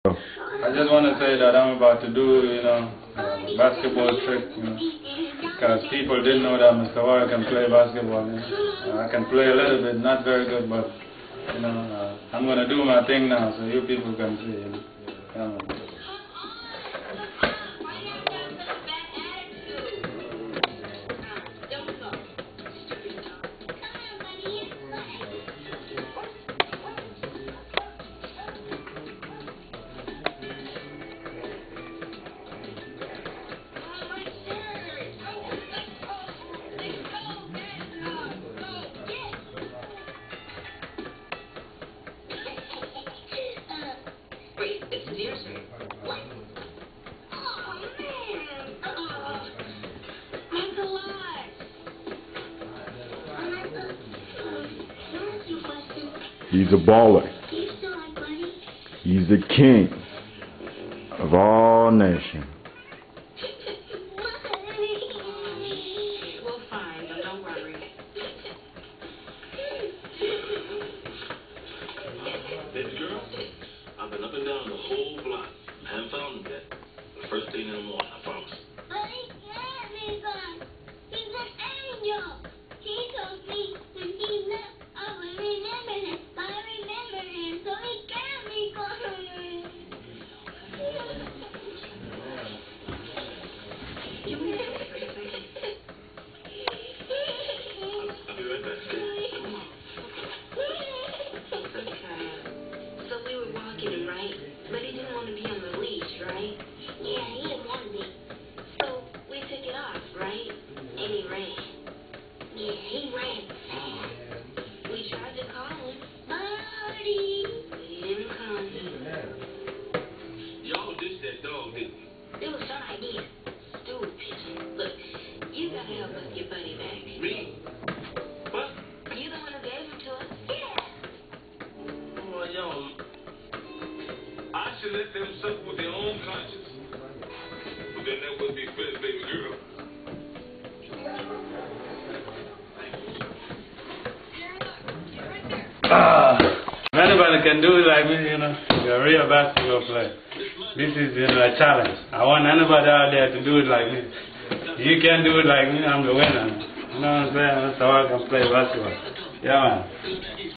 I just want to say that I'm about to do, basketball trick, because people didn't know that Mr. Warrior can play basketball. I can play a little bit, not very good, but, I'm going to do my thing now so you people can see. Wait, it's near soon. What? Oh, man. That's a lot. He's a baller. He's the king of all nations. Well, fine, but don't worry. Baby girl, I've been up and down the whole block. I haven't found him yet. The first thing in the morning, I promise. But he can't be gone. He's an angel. He told me when he left, I would remember him. I remember him, so he can't be gone. Can we talk for a second? I'll be right back. Come on. So we were walking, right? But he didn't want to be on the leash, right? Yeah, he didn't want to be. So we took it off, right? And he ran. Yeah, he ran fast. We tried to call him. Marty. He didn't come. Y'all ditched that dog, didn't you? It was your idea. Stupid. Look, you gotta help us get Buddy back. Me? What? You the one who gave him to us? Yeah. Oh, y'all. I should let them suffer with their own conscience. But then that would be fair, baby girl. If anybody can do it like me, you're a real basketball player. This is a challenge. I want anybody out there to do it like me. You can do it like me, I'm the winner. You know what I'm saying? That's how I can play basketball. Yeah, man.